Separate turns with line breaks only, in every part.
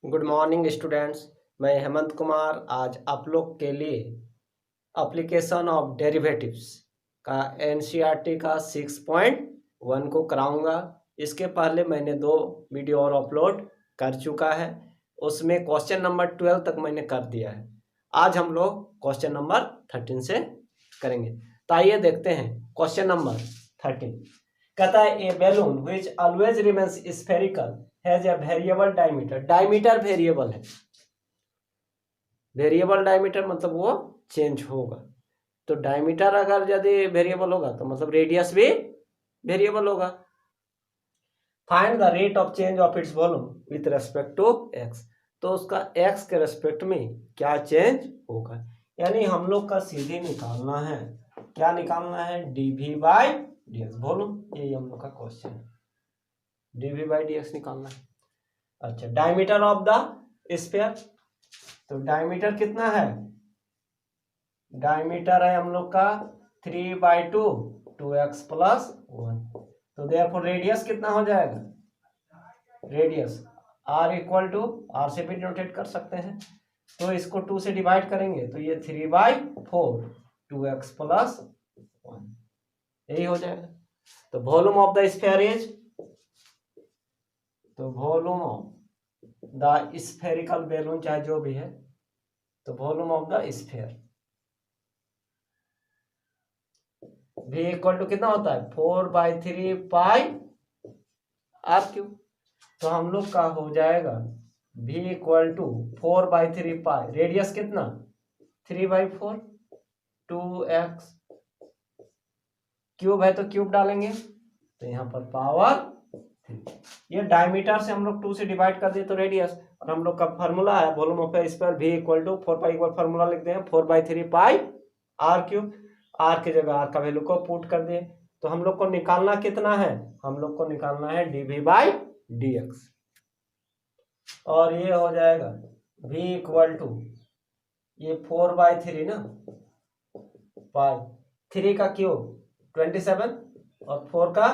Good morning students. मैं हेमंत कुमार आज आप लोग के लिए एप्लीकेशन ऑफ डेरिवेटिव्स का एनसीईआरटी का 6.1 को कराऊंगा। इसके पहले मैंने 2 वीडियो और अपलोड कर चुका है, उसमें क्वेश्चन नंबर 12 तक मैंने कर दिया है। आज हम लोग क्वेश्चन नंबर 13 से करेंगे। तो आइए देखते हैं क्वेश्चन नंबर 13। कहता है a balloon which always remains spherical has a variable diameter. Diameter variable है, वेरिएबल डायमीटर मतलब वो चेंज होगा। तो डायमीटर अगर यदि वेरिएबल होगा तो मतलब रेडियस भी वेरिएबल होगा। Find the rate of change of its volume with respect to x. तो उसका एक्स के रेस्पेक्ट में क्या चेंज होगा, यानी हम लोग का सीधे निकालना है, क्या निकालना है, dv by d x volume. यही हम लोग का क्वेश्चन है, डीवी बाई डी एक्स निकालना है। अच्छा, डायमीटर ऑफ द स्फीयर, तो डायमीटर कितना है, डायमीटर है हम लोग का 3/2 2x + 1। तो देयरफॉर रेडियस कितना हो जाएगा, रेडियस r = r से भी डिनोटेट कर सकते हैं। तो इसको 2 से डिवाइड करेंगे तो ये 3/4 2x + 1 यही हो जाएगा। तो volume of the sphere is, तो volume of the spherical balloon चाहे जो भी है, तो volume of the sphere v = कितना होता है 4/3 पाई r³। तो हम लोग का हो जाएगा v = 4/3 पाई, रेडियस कितना 3/4 2x क्यूब है तो क्यूब डालेंगे तो यहाँ पर पावर 3। ये डायमीटर से हम लोग 2 से डिवाइड कर दिए तो रेडियस, और हम लोग का फार्मूला है volume of A sphere v = 4 pi, formula लिखते हैं 4/3 पाई r³। r की जगह r का वैल्यू को पुट कर दिए। तो हम लोग को निकालना कितना है, हम लोग को निकालना है dv बाई dx, और ये हो जाएगा v = ये 4/3 ना पाई, 3 का क्यूब 27 और 4 का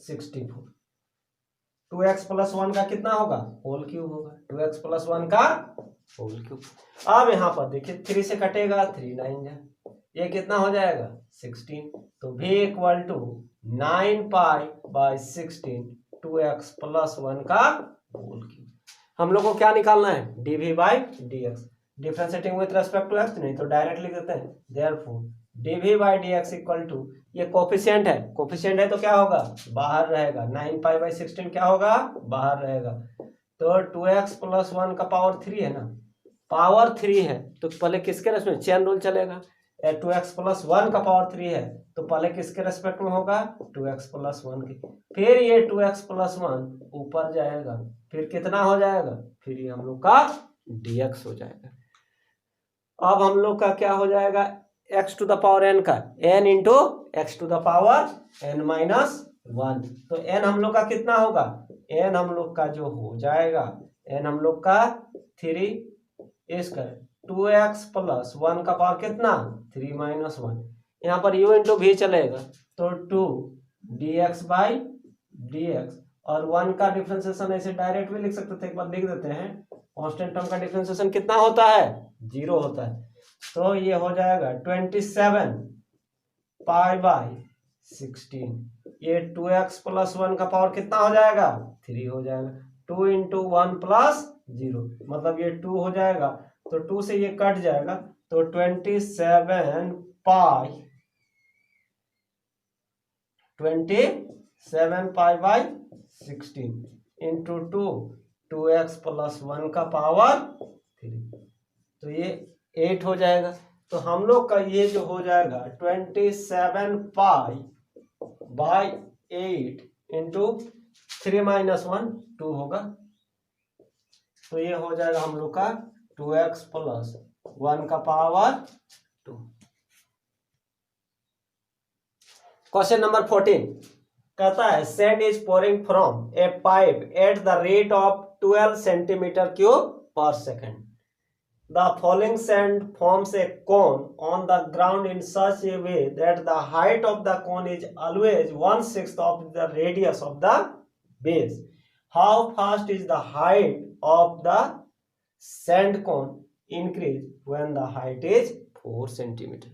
64, 2x + 1 का कितना होगा होल क्यूब होगा, 2x + 1 का होल क्यूब। अब यहाँ पर देखिए 3 से कटेगा 3 9 है, ये कितना हो जाएगा 16। तो v = 9 पाई/16 2x + 1 का होल क्यूब। हम लोग को क्या निकालना है dv by dx, differentiating with respect to x नहीं तो डायरेक्ट लिख देते हैं, देयरफॉर dv बाई dx = ये कोफिशिएंट है तो क्या होगा बाहर रहेगा, 9 पाई/16 क्या होगा बाहर रहेगा। तो 2x + 1 का पावर 3 है ना, पावर 3 है तो पहले किसके रेस्पेक्ट में चेन रूल चलेगा, 2x + 1 का पावर 3 है तो पहले किसके रेस्पेक्ट में होगा 2x + 1 के, फिर ये 2x + 1 ऊपर जाएगा, फिर कितना हो जाएगा, फिर ये हम लोग का dx हो जाएगा। अब हम लोग का क्या हो जाएगा x⁴n का n × x⁴n-1, तो n हम लोग का कितना होगा, n हम लोग का जो हो जाएगा, n हम लोग का 3 इसका 2x + 1 का पावर कितना 3 - 1, यहाँ पर u × v चलेगा तो 2 dx बाई dx, और 1 का डिफरेंशिएशन ऐसे डायरेक्ट भी लिख सकते थे, एक बार लिख देते हैं, कांस्टेंट टर्म का डिफरेंशिएशन कितना होता है 0 होता है। तो ये हो जाएगा 27 पाई/16, ये 2x + 1 का पावर कितना हो जाएगा 3 हो जाएगा, 2 × 1 + 0 मतलब ये 2 हो जाएगा, तो 2 से ये कट जाएगा तो 27 पाई/16 इंटू 2x + 1 का पावर 3, तो ये 8 हो जाएगा। तो हम लोग का ये जो हो जाएगा 27 पाई/8 इंटू 3 - 1 2 होगा, तो ये हो जाएगा हम लोग का 2x + 1 का पावर 2। क्वेश्चन नंबर 14 कहता है sand is pouring from A pipe at the rate of 12 cm³/s. The falling sand forms a cone on the ground in such a way that the height of the cone is always 1/6 of the radius of the base. How fast is the height of the sand cone increase when the height is 4 centimetre.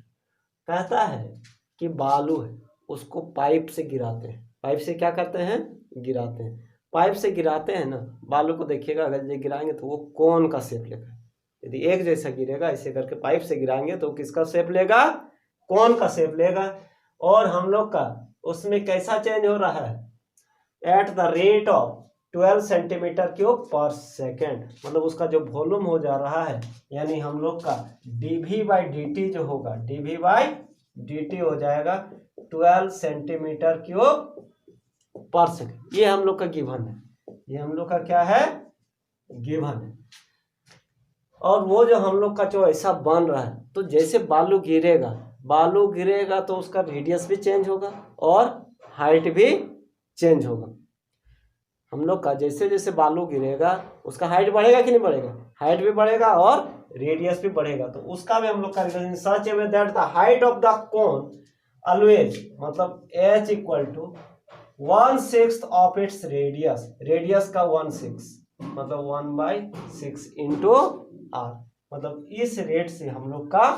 कहता है कि बालू है उसको pipe से गिराते हैं, pipe से क्या करते हैं, गिराते हैं, पाइप से गिराते हैं ना, बालू को देखिएगा अगर ये गिराएंगे तो वो कोन का शेप लेगा। यदि एक जैसा गिरेगा ऐसे करके पाइप से गिराएंगे तो किसका शेप लेगा, कोन का शेप लेगा। और हम लोग का उसमें कैसा चेंज हो रहा है, at the rate of 12 centimetre cube पर सेकेंड, मतलब उसका जो वॉल्यूम हो जा रहा है, यानी हम लोग का dv बाई dt जो होगा, dv बाई dt हो जाएगा 12 सेंटीमीटर क्यूब पर सेकेंड। ये हम लोग का गिवन है, ये हम लोग का क्या है, गिवन है। और वो जो हम लोग का जो ऐसा बन रहा है, तो जैसे बालू गिरेगा तो उसका रेडियस भी चेंज होगा और हाइट भी चेंज होगा। हम लोग का जैसे जैसे बालू गिरेगा उसका हाइट बढ़ेगा कि नहीं बढ़ेगा, हाइट भी बढ़ेगा और रेडियस भी बढ़ेगा। तो उसका भी हम लोग का रिलेशन सच है that the height of the cone always, मतलब h equal to 1/6 of its radius, radius का 1/6 मतलब 1/6 इंटू आर, मतलब इस रेट से हम लोग का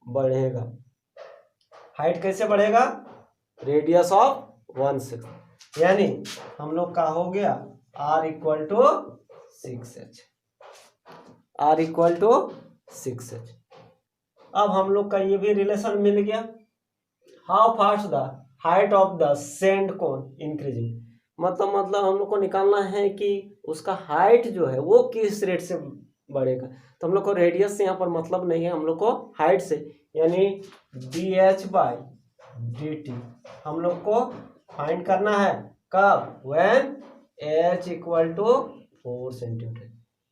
बढ़ेगा। हाइट कैसे बढ़ेगा, रेडियस ऑफ 1/6, यानी हम लोग का हो गया r equal to 6h, r equal to 6h। अब हम लोग का ये भी रिलेशन मिल गया। How fast the height of the sand cone increasing, मतलब हम लोग को निकालना है कि उसका हाइट जो है वो किस रेट से बढ़ेगा। तो हम लोग को रेडियस से यहाँ पर मतलब नहीं है, हम लोग को हाइट से, यानी dh बाई dt हम लोग को फाइंड करना है कब, when h equal to 4 centimetre.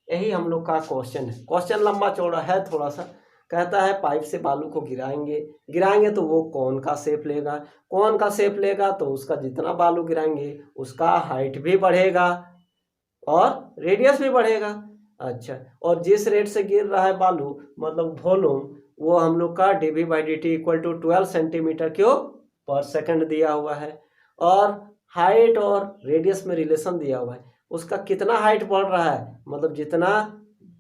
यही हम लोग का क्वेश्चन है। क्वेश्चन लंबा चौड़ा है थोड़ा सा। कहता है पाइप से बालू को गिराएंगे तो वो कौन का शेप लेगा, कौन का शेप लेगा तो उसका जितना बालू गिराएंगे उसका हाइट भी बढ़ेगा और रेडियस भी बढ़ेगा। अच्छा, और जिस रेट से गिर रहा है बालू मतलब वॉल्यूम, वो हम लोग का dv by dt equal to 12 centimetre cube पर सेकंड दिया हुआ है और हाइट और रेडियस में रिलेशन दिया हुआ है। उसका कितना हाइट बढ़ रहा है, मतलब जितना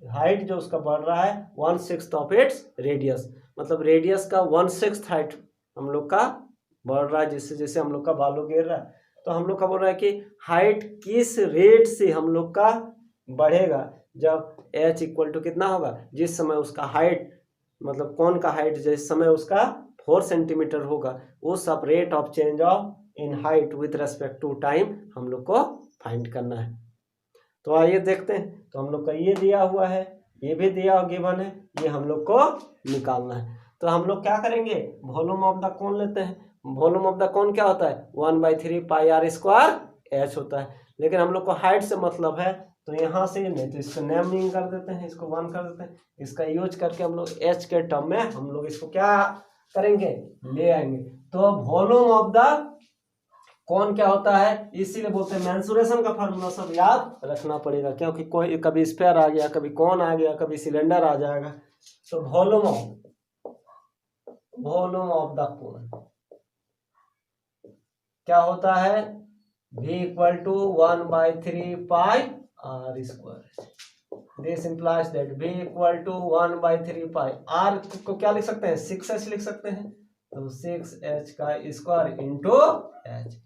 हाइट जो उसका बढ़ रहा है 1/6 ऑफ इट्स रेडियस, मतलब रेडियस का 1/6 हाइट हम लोग का बढ़ रहा है जिससे जैसे हम लोग का बालू गिर रहा है। तो हम लोग का बोल रहा है कि हाइट किस रेट से हम लोग का बढ़ेगा, जब h इक्वल टू कितना होगा, जिस समय उसका हाइट मतलब कौन का हाइट जिस समय उसका 4 सेंटीमीटर होगा, वो सब rate of change of in height with respect to time हम लोग को फाइंड करना है। तो आइए देखते हैं। तो हम लोग का ये दिया हुआ है, ये भी दिया गिवन है, ये हम लोग को निकालना है। तो हम लोग क्या करेंगे, वॉल्यूम ऑफ द कोन लेते हैं। वॉल्यूम ऑफ द कोन क्या होता है, 1/3 पाई आर स्क्वायर h होता है। लेकिन हम लोग को हाइट से मतलब है तो यहाँ से नहीं तो इसको नेमिंग कर देते हैं, इसको 1 कर देते हैं। इसका यूज करके हम लोग h के टर्म में हम लोग इसको क्या करेंगे, ले आएंगे। तो वॉल्यूम ऑफ द कौन क्या होता है, इसीलिए बोलते हैं मेंसुरेशन का फार्मूला सब याद रखना पड़ेगा, क्योंकि कोई कभी स्फीयर आ गया, कभी कौन आ गया, कभी सिलेंडर आ जाएगा। तो वॉल्यूम ऑफ द कोन क्या होता है, v equal to 1/3 pi are square. This implies that v equal to 1/3 pi r को क्या लिख सकते हैं, 6h लिख सकते हैं। तो 6h का स्क्वायर इंटू h,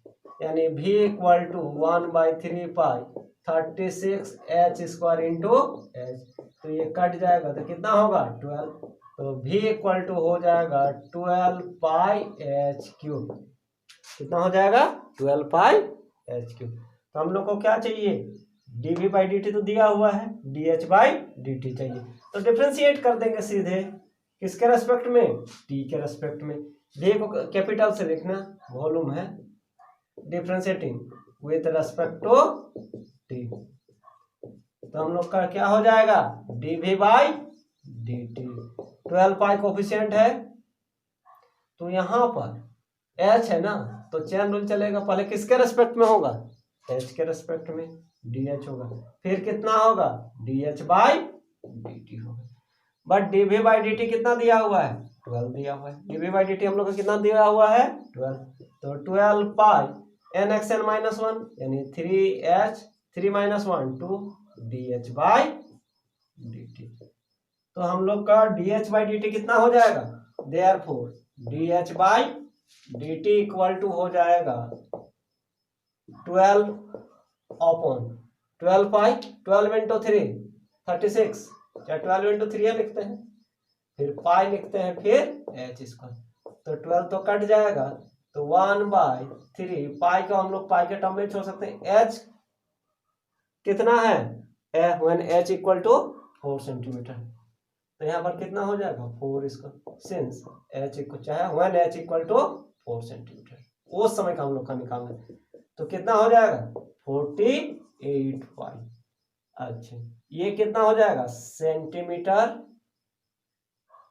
यानी v equal to 1/3 pi 36h square into h। तो ये कट जाएगा तो कितना होगा 12। तो v इक्वल टू हो जाएगा 12 पाई h क्यूब। कितना हो जाएगा 12 पाई h क्यूब। तो हम लोग को क्या चाहिए, dv बाई dt तो दिया हुआ है, dh बाई dt चाहिए। तो डिफ्रेंशिएट कर देंगे सीधे किसके रेस्पेक्ट में, t के रेस्पेक्ट में। d को कैपिटल से लिखना, वॉल्यूम है, differentiating with respect to t। तो हम लोग का क्या हो जाएगा, dv by dt। 12 pi coefficient है तो यहाँ पर h है ना, तो चेन रूल चलेगा, पहले किसके रेस्पेक्ट में होगा, h के रेस्पेक्ट में dh होगा, फिर कितना होगा dh बाई dt होगा। बट dv बाई dt कितना दिया हुआ है, 12 दिया हुआ है। dv बाई dt हम लोग का कितना दिया हुआ है 12। तो 12 पाई nxn माइनस 1 यानी 3h 3 - 1 2 dh बाई dt। तो हम लोग का dh बाई dt कितना हो जाएगा, therefore dh by dt equal to हो जाएगा 12 अपॉन 12 पाई 12 इंटू 3 36, या 12 इंटू 3 लिखते हैं, फिर पाई लिखते हैं, फिर एच स्क्वायर। तो 12 तो कट जाएगा, तो 1/3 पाई को हम लोग पाई के टर्म में छोड़ सकते हैं। एच कितना है, when H equal to 4 centimetre, तो यहाँ पर कितना हो जाएगा 4 इसका, सिंस एच इक्वल चाहे when H equal to 4 centimetre, उस समय का हम लोग का निकालना है। तो कितना हो जाएगा 48 पाई। अच्छा ये कितना हो जाएगा सेंटीमीटर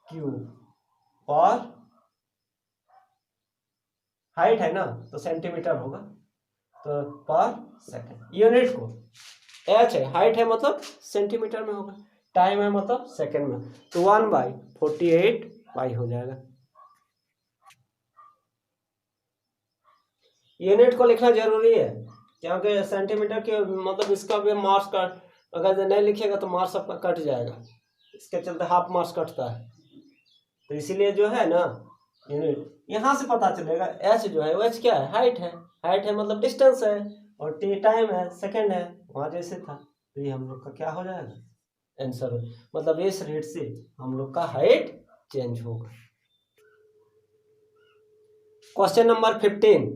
क्यूब पर हाइट है ना, तो सेंटीमीटर होगा, तो पर सेकंड। यूनिट को एच है, हाइट है मतलब सेंटीमीटर में होगा, टाइम है मतलब सेकंड में, तो 1/48 पाई हो जाएगा। यूनिट को लिखना जरूरी है, क्योंकि सेंटीमीटर के मतलब इसका भी मार्क्स का अगर नहीं लिखेगा तो मार्क्स आपका कट जाएगा, इसके चलते हाफ मार्क्स कटता है। तो इसीलिए जो है ना यूनिट यहाँ से पता चलेगा। एच जो है वो एच क्या है, हाइट है, हाइट है मतलब डिस्टेंस है, और टी टाइम है, सेकंड है, वहाँ जैसे था। तो ये हम लोग का क्या हो जाएगा आंसर, मतलब इस रेट से हम लोग का हाइट चेंज होगा। क्वेश्चन नंबर 15,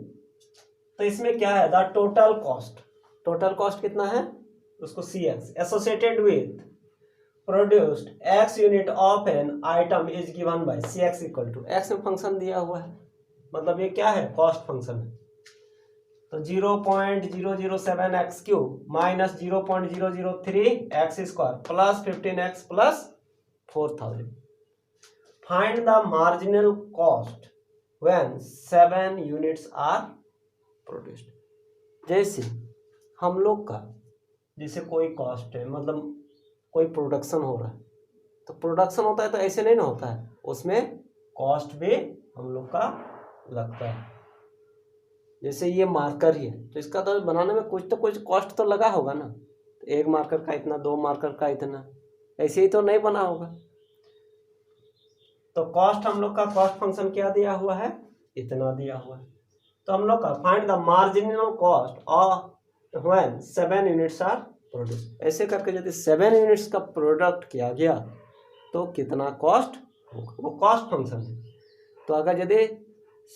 तो इसमें क्या है, the total cost, total cost कितना है उसको CX associated with produced X unit of an item is given by CX equal to, X में फंक्शन दिया हुआ है, मतलब ये क्या है कॉस्ट फंक्शन है। तो 0.007 x cube minus 0.003 x square plus 15x plus 4000। Find the marginal cost when 7 units are produced. जैसे हम लोग का जैसे कोई कॉस्ट है, मतलब कोई प्रोडक्शन हो रहा है, तो प्रोडक्शन होता है तो ऐसे नहीं ना होता है, उसमें कॉस्ट भी हम लोग का लगता है। जैसे ये मार्कर ही है, तो इसका तो बनाने में कुछ तो कुछ कॉस्ट तो लगा होगा ना, तो एक मार्कर का इतना, दो मार्कर का इतना, ऐसे ही तो नहीं बना होगा। तो कॉस्ट हम लोग का कॉस्ट फंक्शन क्या दिया हुआ है, इतना दिया हुआ है। तो हम लोग का find the marginal cost of when 7 units are produce, ऐसे करके यदि 7 यूनिट्स का प्रोडक्ट किया गया तो कितना कॉस्ट होगा, वो कॉस्ट फंक्शन है। तो अगर यदि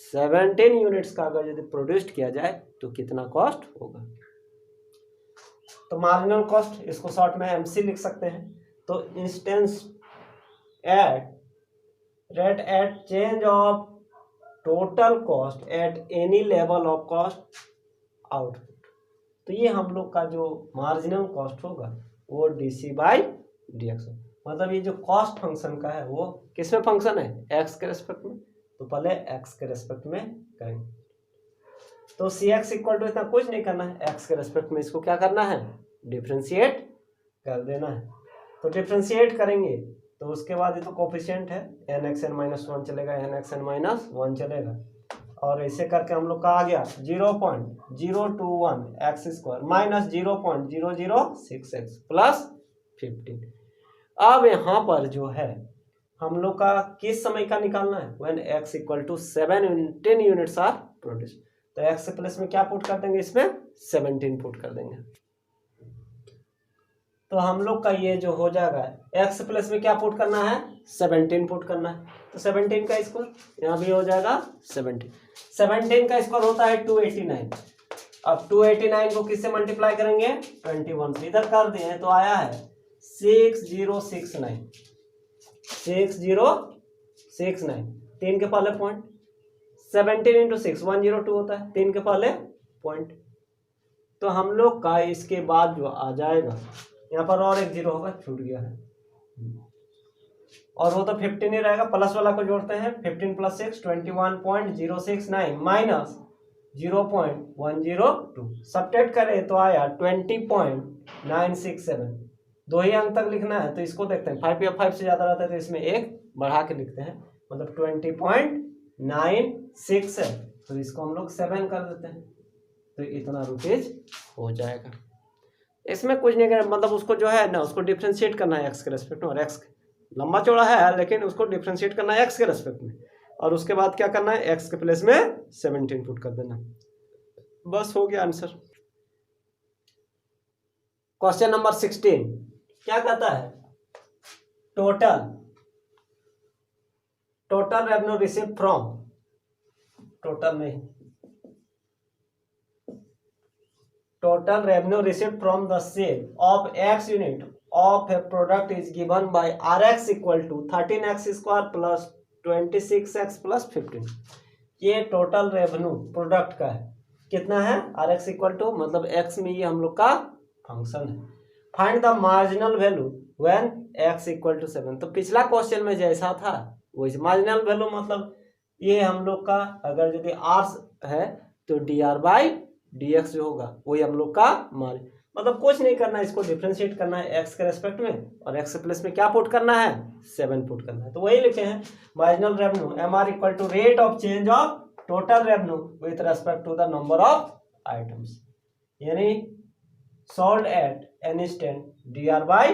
17 यूनिट्स का अगर यदि प्रोड्यूस्ड किया जाए तो कितना कॉस्ट होगा। तो मार्जिनल कॉस्ट इसको शॉर्ट में MC लिख सकते हैं। तो instance at rate at change of total cost at any level of cost output, तो ये हम लोग का जो मार्जिनल कॉस्ट होगा वो DC बाई DX, मतलब ये जो कॉस्ट फंक्शन का है वो किस में फंक्शन है, X के रेस्पेक्ट में, तो पहले X के रेस्पेक्ट में करेंगे। तो CX इक्वल टू इतना कुछ नहीं करना है, X के रेस्पेक्ट में इसको क्या करना है, डिफ्रेंशिएट कर देना है। तो डिफ्रेंशिएट करेंगे तो उसके बाद ये तो कोफिशिएंट है, nxn-1 चलेगा, nxn-1 चलेगा, और ऐसे करके हम लोग का आ गया 0.021 x square minus 0.006x plus 15। अब यहाँ पर जो है हम लोग का किस समय का निकालना है, when x equal to 10 units are produce. तो x प्लस में क्या पुट कर देंगे, इसमें 17 पुट कर देंगे। तो हम लोग का ये जो हो जाएगा x प्लस में क्या पुट करना है, 17 पुट करना है। तो 17 का स्क्वायर यहाँ भी हो जाएगा 17 का स्क्वायर होता है 289। अब 289 को किससे मल्टीप्लाई करेंगे, 21 से, इधर कर दिए तो आया है 6069, 6069, 3 के पहले पॉइंट, 17 इंटू 6 102 होता है, 3 के पहले पॉइंट। तो हम लोग का इसके बाद जो आ जाएगा यहाँ पर और एक 0 होगा, छूट गया है, और वो तो 15 ही रहेगा, प्लस वाला को जोड़ते हैं, 15 प्लस 6 21.069 माइनस 0.102, सब्ट्रैक्ट करें तो आया 20.967। दो ही अंक तक लिखना है तो इसको देखते हैं, 5 या 5 से ज़्यादा रहता है तो इसमें एक बढ़ा के लिखते हैं, मतलब 20.96 है, तो इसको हम लोग 7 कर देते हैं, तो इतना रुपीज हो जाएगा। इसमें कुछ नहीं करना, मतलब उसको जो है ना उसको डिफ्रेंशिएट करना है x के रेस्पेक्ट में, और x लंबा चौड़ा है लेकिन उसको डिफ्रेंशिएट करना है एक्स के रेस्पेक्ट में, और उसके बाद क्या करना है, एक्स के प्लेस में 17 पुट कर देना। बस हो गया आंसर। क्वेश्चन नंबर 16 क्या कहता है, total revenue receive from, total नहीं, total revenue received from the sale of x unit of a product is given by rx equal to 13x square plus 26x plus 15। ये total revenue product का है, कितना है, rx equal to मतलब x में ये हम लोग का फंक्शन है। Find the marginal value when x equal to 7। तो पिछला क्वेश्चन में जैसा था वही मार्जिनल वैल्यू, मतलब ये हम लोग का अगर यदि r है तो dr बाई dx जो होगा वही हम लोग का मार्जिन, मतलब कुछ नहीं करना है, इसको डिफरेंशिएट करना है x के रेस्पेक्ट में, और x के प्लेस में क्या पुट करना है, 7 पुट करना है। तो वही लिखे हैं marginal revenue MR equal to rate of change of total revenue with respect to the number of items, यानी sold at an instant dr by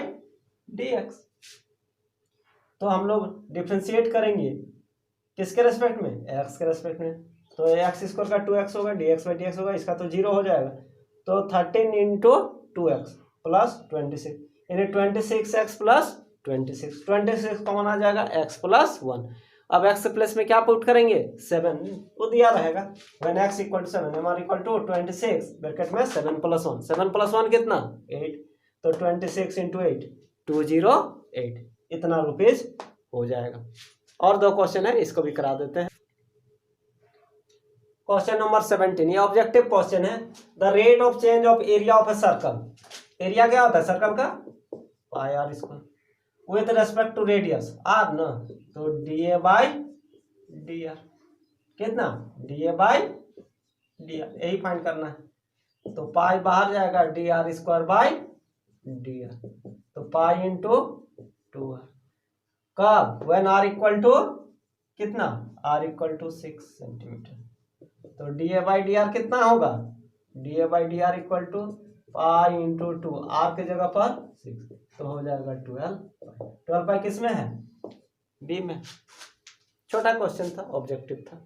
dx। तो हम लोग डिफरेंशिएट करेंगे किसके रेस्पेक्ट में, x के रेस्पेक्ट में, तो एक्स स्क्वायर का 2x होगा, dx बाई dx होगा, इसका तो 0 हो जाएगा, तो 13 इंटू 2x प्लस 26, यानी 26x प्लस 26 कॉमन आ जाएगा, x प्लस 1। अब x प्लस में क्या पुट करेंगे, 7, वो दिया रहेगा when x equal to 7 MR equal to 26 bracket में 7 प्लस 1, 7 प्लस 1 कितना 8, तो 26 इंटू 8 208, इतना रुपीज हो जाएगा। और दो क्वेश्चन है, इसको भी करा देते हैं। क्वेश्चन नंबर 17 ये ऑब्जेक्टिव क्वेश्चन है। The rate of change of area of a circle, area क्या होता है सर्कल का, pi are square with respect to radius r ना, तो dA बाई dr कितना, dA बाई dr, यही फाइंड करना है। तो पाई बाहर जाएगा, dr स्क्वायर बाई dr, तो पाई इंटू 2r, कब, व्हेन r इक्वल टू कितना, r इक्वल टू 6 सेंटीमीटर, तो dA बाई dr कितना होगा, dA by dr equal to pi into 2, r के जगह पर 6, तो हो जाएगा 12 पाई किस में है, बी में। छोटा क्वेश्चन था, ऑब्जेक्टिव था।